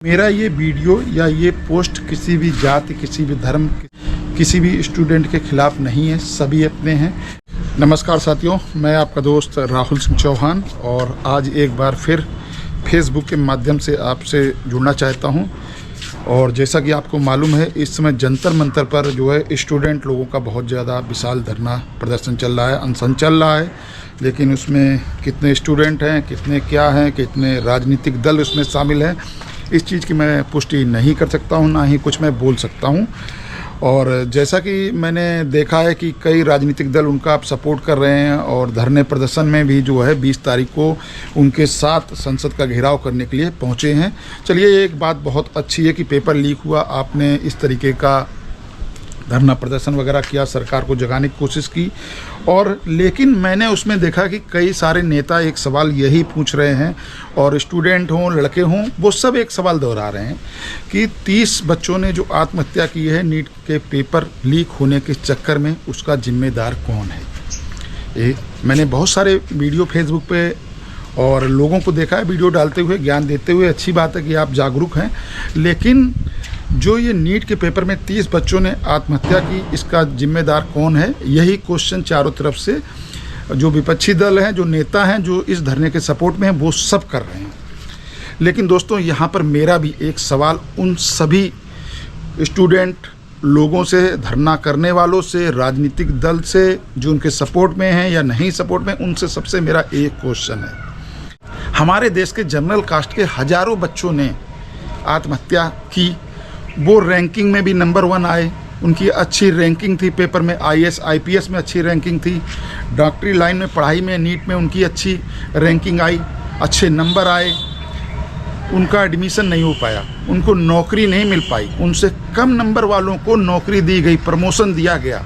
मेरा ये वीडियो या ये पोस्ट किसी भी जाति, किसी भी धर्म, किसी भी स्टूडेंट के खिलाफ नहीं है, सभी अपने हैं। नमस्कार साथियों, मैं आपका दोस्त राहुल सिंह चौहान और आज एक बार फिर फेसबुक के माध्यम से आपसे जुड़ना चाहता हूं। और जैसा कि आपको मालूम है, इस समय जंतर मंतर पर जो है स्टूडेंट लोगों का बहुत ज़्यादा विशाल धरना प्रदर्शन चल रहा है, अनशन चल रहा है। लेकिन उसमें कितने स्टूडेंट हैं, कितने क्या हैं, कितने राजनीतिक दल उसमें शामिल हैं, इस चीज़ की मैं पुष्टि नहीं कर सकता हूं, ना ही कुछ मैं बोल सकता हूं। और जैसा कि मैंने देखा है कि कई राजनीतिक दल उनका आप सपोर्ट कर रहे हैं और धरने प्रदर्शन में भी जो है 20 तारीख को उनके साथ संसद का घेराव करने के लिए पहुंचे हैं। चलिए, एक बात बहुत अच्छी है कि पेपर लीक हुआ, आपने इस तरीके का धरना प्रदर्शन वगैरह किया, सरकार को जगाने की कोशिश की। और लेकिन मैंने उसमें देखा कि कई सारे नेता एक सवाल यही पूछ रहे हैं, और स्टूडेंट हों, लड़के हों, वो सब एक सवाल दोहरा रहे हैं कि 30 बच्चों ने जो आत्महत्या की है नीट के पेपर लीक होने के चक्कर में, उसका जिम्मेदार कौन है। मैंने बहुत सारे वीडियो फेसबुक पे और लोगों को देखा है वीडियो डालते हुए, ज्ञान देते हुए। अच्छी बात है कि आप जागरूक हैं, लेकिन जो ये नीट के पेपर में 30 बच्चों ने आत्महत्या की, इसका जिम्मेदार कौन है, यही क्वेश्चन चारों तरफ से जो विपक्षी दल हैं, जो नेता हैं, जो इस धरने के सपोर्ट में हैं, वो सब कर रहे हैं। लेकिन दोस्तों, यहाँ पर मेरा भी एक सवाल उन सभी स्टूडेंट लोगों से, धरना करने वालों से, राजनीतिक दल से, जो उनके सपोर्ट में हैं या नहीं सपोर्ट में, उनसे सबसे मेरा एक क्वेश्चन है। हमारे देश के जनरल कास्ट के हजारों बच्चों ने आत्महत्या की, वो रैंकिंग में भी नंबर 1 आए, उनकी अच्छी रैंकिंग थी, पेपर में IAS IPS में अच्छी रैंकिंग थी, डॉक्टरी लाइन में पढ़ाई में नीट में उनकी अच्छी रैंकिंग आई, अच्छे नंबर आए, उनका एडमिशन नहीं हो पाया, उनको नौकरी नहीं मिल पाई। उनसे कम नंबर वालों को नौकरी दी गई, प्रमोशन दिया गया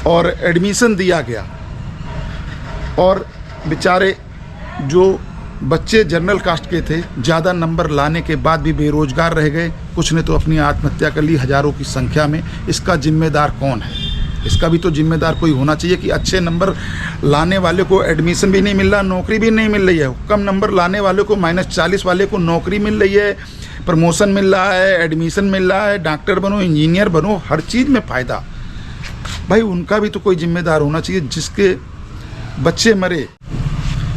और एडमिशन दिया गया। और बेचारे जो बच्चे जनरल कास्ट के थे, ज़्यादा नंबर लाने के बाद भी बेरोजगार रह गए, कुछ ने तो अपनी आत्महत्या कर ली हज़ारों की संख्या में। इसका जिम्मेदार कौन है? इसका भी तो जिम्मेदार कोई होना चाहिए कि अच्छे नंबर लाने वाले को एडमिशन भी नहीं मिल रहा, नौकरी भी नहीं मिल रही है, कम नंबर लाने वाले को -40 वाले को नौकरी मिल रही है, प्रमोशन मिल रहा है, एडमिशन मिल रहा है, डॉक्टर बनो, इंजीनियर बनो, हर चीज़ में फ़ायदा। भाई उनका भी तो कोई जिम्मेदार होना चाहिए। जिसके बच्चे मरे,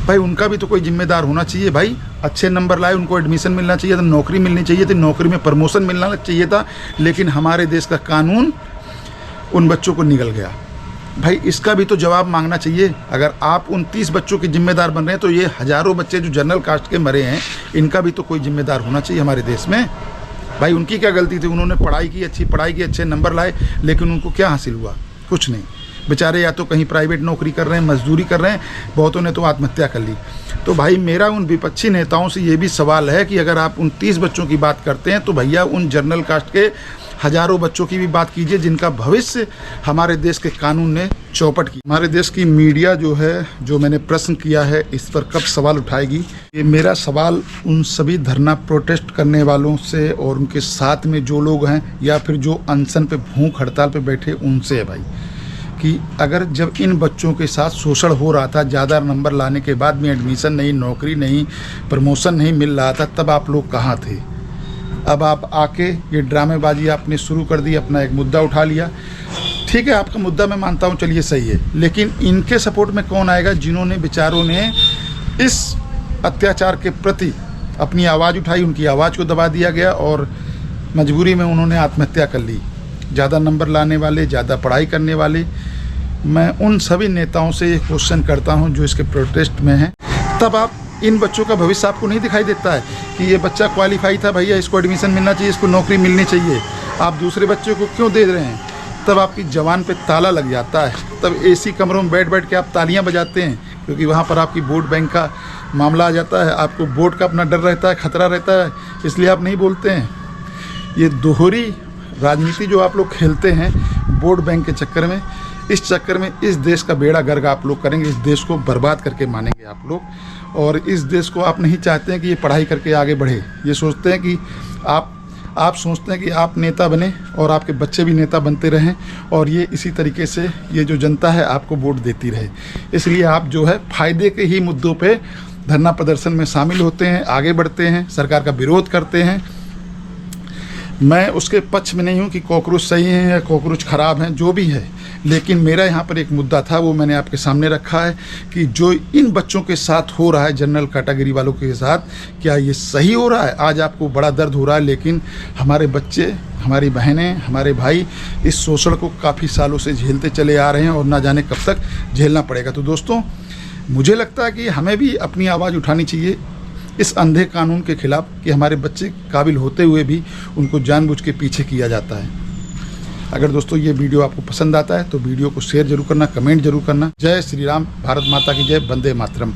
भाई उनका भी तो कोई जिम्मेदार होना चाहिए। भाई अच्छे नंबर लाए, उनको एडमिशन मिलना चाहिए था, नौकरी मिलनी चाहिए थी, नौकरी में प्रमोशन मिलना चाहिए था। लेकिन हमारे देश का कानून उन बच्चों को निगल गया। भाई इसका भी तो जवाब मांगना चाहिए। अगर आप उन 30 बच्चों के जिम्मेदार बन रहे हैं, तो ये हज़ारों बच्चे जो जनरल कास्ट के मरे हैं, इनका भी तो कोई जिम्मेदार होना चाहिए हमारे देश में। भाई उनकी क्या गलती थी? उन्होंने पढ़ाई की, अच्छी पढ़ाई की, अच्छे नंबर लाए, लेकिन उनको क्या हासिल हुआ? कुछ नहीं। बेचारे या तो कहीं प्राइवेट नौकरी कर रहे हैं, मजदूरी कर रहे हैं, बहुतों ने तो आत्महत्या कर ली। तो भाई मेरा उन विपक्षी नेताओं से ये भी सवाल है कि अगर आप उन 30 बच्चों की बात करते हैं, तो भैया उन जनरल कास्ट के हज़ारों बच्चों की भी बात कीजिए, जिनका भविष्य हमारे देश के कानून ने चौपट की। हमारे देश की मीडिया जो है, जो मैंने प्रश्न किया है, इस पर कब सवाल उठाएगी? ये मेरा सवाल उन सभी धरना प्रोटेस्ट करने वालों से और उनके साथ में जो लोग हैं, या फिर जो अनशन पे, भूख हड़ताल पे बैठे, उनसे है भाई, कि अगर जब इन बच्चों के साथ शोषण हो रहा था, ज़्यादा नंबर लाने के बाद में एडमिशन नहीं, नौकरी नहीं, प्रमोशन नहीं मिल रहा था, तब आप लोग कहाँ थे? अब आप आके ये ड्रामेबाजी आपने शुरू कर दी, अपना एक मुद्दा उठा लिया। ठीक है, आपका मुद्दा मैं मानता हूँ, चलिए सही है, लेकिन इनके सपोर्ट में कौन आएगा जिन्होंने, बेचारों ने इस अत्याचार के प्रति अपनी आवाज़ उठाई, उनकी आवाज़ को दबा दिया गया और मजबूरी में उन्होंने आत्महत्या कर ली। ज़्यादा नंबर लाने वाले, ज़्यादा पढ़ाई करने वाले, मैं उन सभी नेताओं से ये क्वेश्चन करता हूं जो इसके प्रोटेस्ट में हैं। तब आप इन बच्चों का भविष्य आपको नहीं दिखाई देता है कि ये बच्चा क्वालिफाई था, भैया इसको एडमिशन मिलना चाहिए, इसको नौकरी मिलनी चाहिए, आप दूसरे बच्चों को क्यों दे रहे हैं? तब आपकी जवान पे ताला लग जाता है। तब AC कमरों में बैठ बैठ के आप तालियाँ बजाते हैं, क्योंकि वहाँ पर आपकी वोट बैंक का मामला आ जाता है, आपको वोट का अपना डर रहता है, खतरा रहता है, इसलिए आप नहीं बोलते हैं। ये दोहरी राजनीति जो आप लोग खेलते हैं वोट बैंक के चक्कर में, इस चक्कर में इस देश का बेड़ा गर्क आप लोग करेंगे, इस देश को बर्बाद करके मानेंगे आप लोग। और इस देश को आप नहीं चाहते हैं कि ये पढ़ाई करके आगे बढ़े। ये सोचते हैं कि आप सोचते हैं कि आप नेता बने और आपके बच्चे भी नेता बनते रहें, और ये इसी तरीके से ये जो जनता है आपको वोट देती रहे। इसलिए आप जो है फ़ायदे के ही मुद्दों पे धरना प्रदर्शन में शामिल होते हैं, आगे बढ़ते हैं, सरकार का विरोध करते हैं, मैं उसके पक्ष में नहीं हूँ कि कॉकरोच सही हैं या कॉकरोच ख़राब हैं, जो भी है, लेकिन मेरा यहाँ पर एक मुद्दा था, वो मैंने आपके सामने रखा है कि जो इन बच्चों के साथ हो रहा है, जनरल कैटेगरी वालों के साथ, क्या ये सही हो रहा है? आज आपको बड़ा दर्द हो रहा है, लेकिन हमारे बच्चे, हमारी बहनें, हमारे भाई इस शोषण को काफ़ी सालों से झेलते चले आ रहे हैं और ना जाने कब तक झेलना पड़ेगा। तो दोस्तों, मुझे लगता है कि हमें भी अपनी आवाज़ उठानी चाहिए इस अंधे कानून के खिलाफ कि हमारे बच्चे काबिल होते हुए भी उनको जानबूझ के पीछे किया जाता है। अगर दोस्तों ये वीडियो आपको पसंद आता है तो वीडियो को शेयर जरूर करना, कमेंट जरूर करना। जय श्री राम, भारत माता की जय, वंदे मातरम।